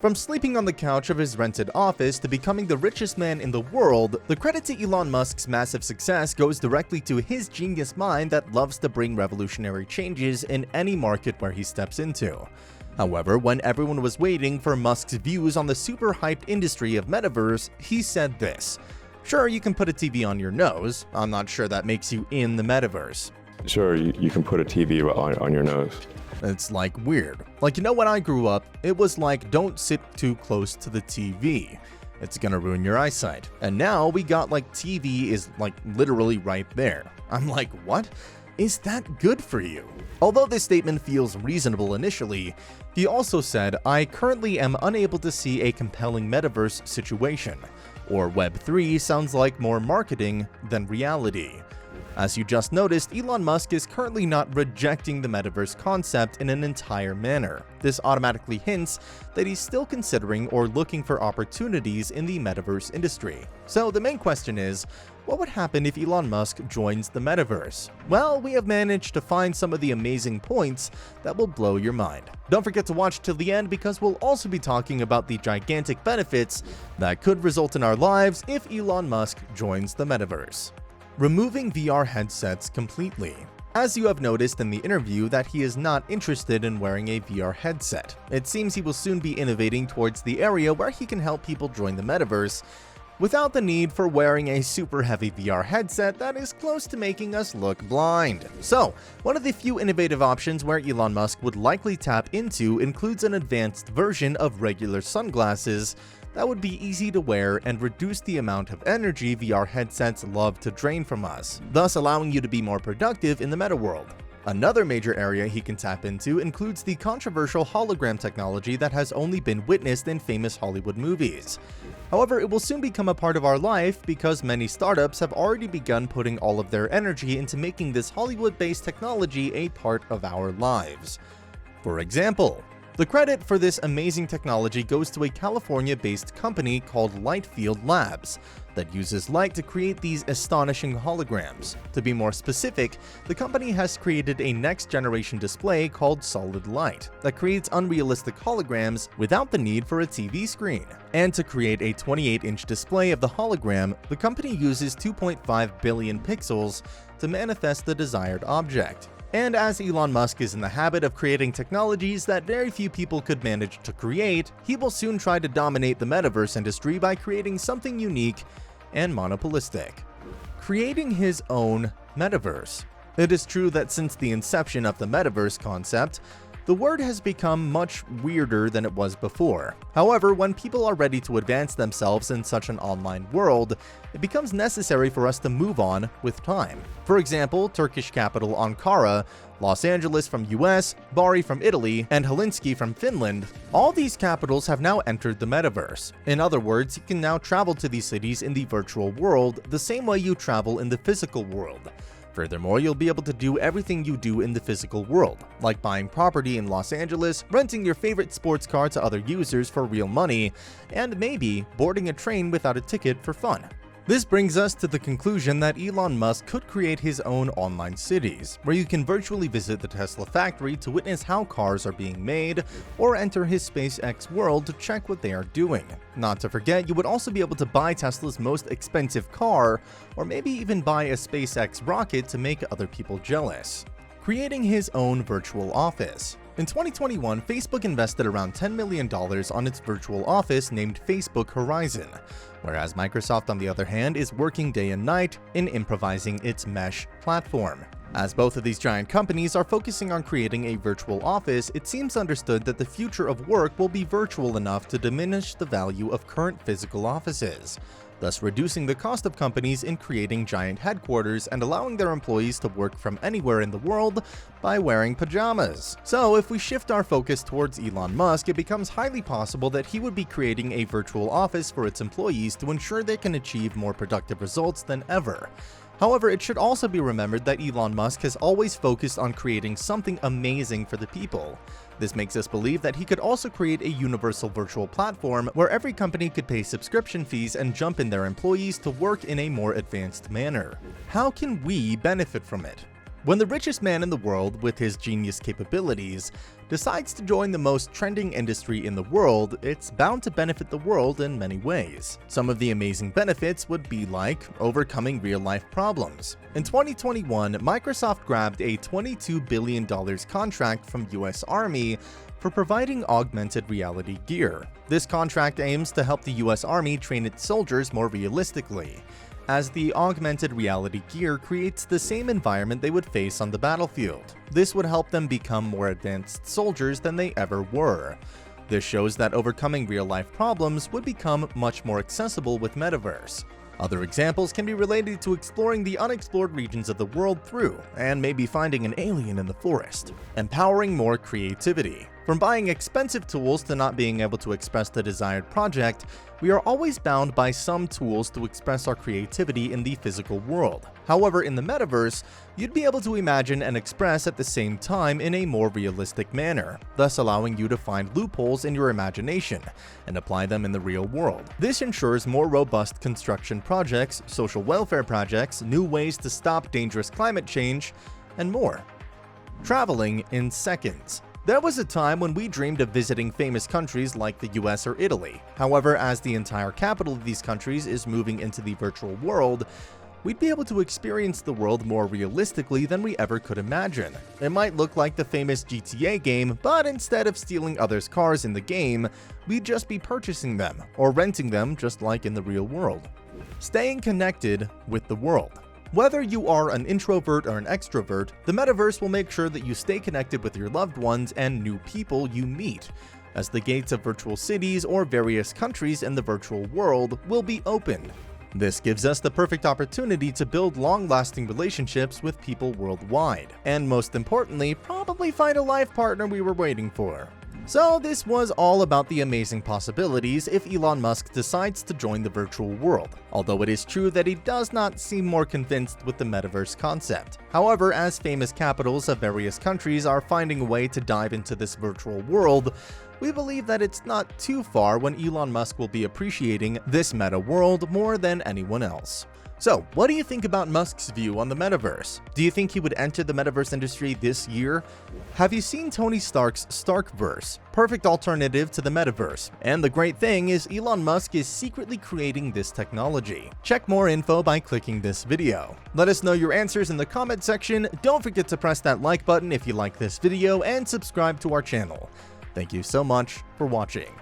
From sleeping on the couch of his rented office to becoming the richest man in the world, the credit to Elon Musk's massive success goes directly to his genius mind that loves to bring revolutionary changes in any market where he steps into. However, when everyone was waiting for Musk's views on the super hyped industry of Metaverse, he said this: "Sure, you can put a TV on your nose. I'm not sure that makes you in the Metaverse." Sure, you can put a TV on your nose. It's like weird. Like, when I grew up, it was like, don't sit too close to the TV. It's gonna ruin your eyesight. And now we got like TV is like literally right there. I'm like, what? Is that good for you? Although this statement feels reasonable initially, he also said, "I currently am unable to see a compelling metaverse situation," or Web3 sounds like more marketing than reality. As you just noticed, Elon Musk is currently not rejecting the metaverse concept in an entire manner. This automatically hints that he's still considering or looking for opportunities in the metaverse industry. So the main question is, what would happen if Elon Musk joins the metaverse? Well, we have managed to find some of the amazing points that will blow your mind. Don't forget to watch till the end because we'll also be talking about the gigantic benefits that could result in our lives if Elon Musk joins the metaverse. Removing VR headsets completely. As you have noticed in the interview that he is not interested in wearing a VR headset. It seems he will soon be innovating towards the area where he can help people join the metaverse without the need for wearing a super heavy VR headset that is close to making us look blind. So, one of the few innovative options where Elon Musk would likely tap into includes an advanced version of regular sunglasses that would be easy to wear and reduce the amount of energy VR headsets love to drain from us, thus allowing you to be more productive in the meta world. Another major area he can tap into includes the controversial hologram technology that has only been witnessed in famous Hollywood movies. However, it will soon become a part of our life because many startups have already begun putting all of their energy into making this Hollywood-based technology a part of our lives. For example, the credit for this amazing technology goes to a California-based company called Lightfield Labs that uses light to create these astonishing holograms. To be more specific, the company has created a next-generation display called Solid Light that creates unrealistic holograms without the need for a TV screen. And to create a 28-inch display of the hologram, the company uses 2.5 billion pixels to manifest the desired object. And as Elon Musk is in the habit of creating technologies that very few people could manage to create, he will soon try to dominate the metaverse industry by creating something unique and monopolistic. Creating his own metaverse. It is true that since the inception of the metaverse concept, the word has become much weirder than it was before. However, when people are ready to advance themselves in such an online world, it becomes necessary for us to move on with time. For example, Turkish capital Ankara, Los Angeles from US, Bari from Italy, and Helsinki from Finland, all these capitals have now entered the metaverse. In other words, you can now travel to these cities in the virtual world the same way you travel in the physical world. Furthermore, you'll be able to do everything you do in the physical world, like buying property in Los Angeles, renting your favorite sports car to other users for real money, and maybe boarding a train without a ticket for fun. This brings us to the conclusion that Elon Musk could create his own online cities, where you can virtually visit the Tesla factory to witness how cars are being made, or enter his SpaceX world to check what they are doing. Not to forget, you would also be able to buy Tesla's most expensive car, or maybe even buy a SpaceX rocket to make other people jealous. Creating his own virtual office. In 2021, Facebook invested around $10 million on its virtual office named Facebook Horizon, whereas Microsoft, on the other hand, is working day and night in improvising its Mesh platform. As both of these giant companies are focusing on creating a virtual office, it seems understood that the future of work will be virtual enough to diminish the value of current physical offices, thus reducing the cost of companies in creating giant headquarters and allowing their employees to work from anywhere in the world by wearing pajamas. So if we shift our focus towards Elon Musk, it becomes highly possible that he would be creating a virtual office for its employees to ensure they can achieve more productive results than ever. However, it should also be remembered that Elon Musk has always focused on creating something amazing for the people. This makes us believe that he could also create a universal virtual platform where every company could pay subscription fees and jump in their employees to work in a more advanced manner. How can we benefit from it? When the richest man in the world, with his genius capabilities, decides to join the most trending industry in the world, it's bound to benefit the world in many ways. Some of the amazing benefits would be like overcoming real-life problems. In 2021, Microsoft grabbed a $22 billion contract from US Army for providing augmented reality gear. This contract aims to help the US Army train its soldiers more realistically, as the augmented reality gear creates the same environment they would face on the battlefield. This would help them become more advanced soldiers than they ever were. This shows that overcoming real-life problems would become much more accessible with Metaverse. Other examples can be related to exploring the unexplored regions of the world through, and maybe finding an alien in the forest. Empowering more creativity. From buying expensive tools to not being able to express the desired project, we are always bound by some tools to express our creativity in the physical world. However, in the Metaverse, you'd be able to imagine and express at the same time in a more realistic manner, thus allowing you to find loopholes in your imagination and apply them in the real world. This ensures more robust construction projects, social welfare projects, new ways to stop dangerous climate change, and more. Traveling in seconds. There was a time when we dreamed of visiting famous countries like the US or Italy. However, as the entire capital of these countries is moving into the virtual world, we'd be able to experience the world more realistically than we ever could imagine. It might look like the famous GTA game, but instead of stealing others' cars in the game, we'd just be purchasing them or renting them just like in the real world. Staying connected with the world. Whether you are an introvert or an extrovert, the Metaverse will make sure that you stay connected with your loved ones and new people you meet, as the gates of virtual cities or various countries in the virtual world will be opened. This gives us the perfect opportunity to build long-lasting relationships with people worldwide, and most importantly, probably find a life partner we were waiting for. So this was all about the amazing possibilities if Elon Musk decides to join the virtual world, although it is true that he does not seem more convinced with the Metaverse concept. However, as famous capitals of various countries are finding a way to dive into this virtual world, we believe that it's not too far when Elon Musk will be appreciating this meta world more than anyone else. So, what do you think about Musk's view on the Metaverse? Do you think he would enter the Metaverse industry this year? Have you seen Tony Stark's Starkverse? Perfect alternative to the Metaverse. And the great thing is Elon Musk is secretly creating this technology. Check more info by clicking this video. Let us know your answers in the comment section. Don't forget to press that like button if you like this video and subscribe to our channel. Thank you so much for watching.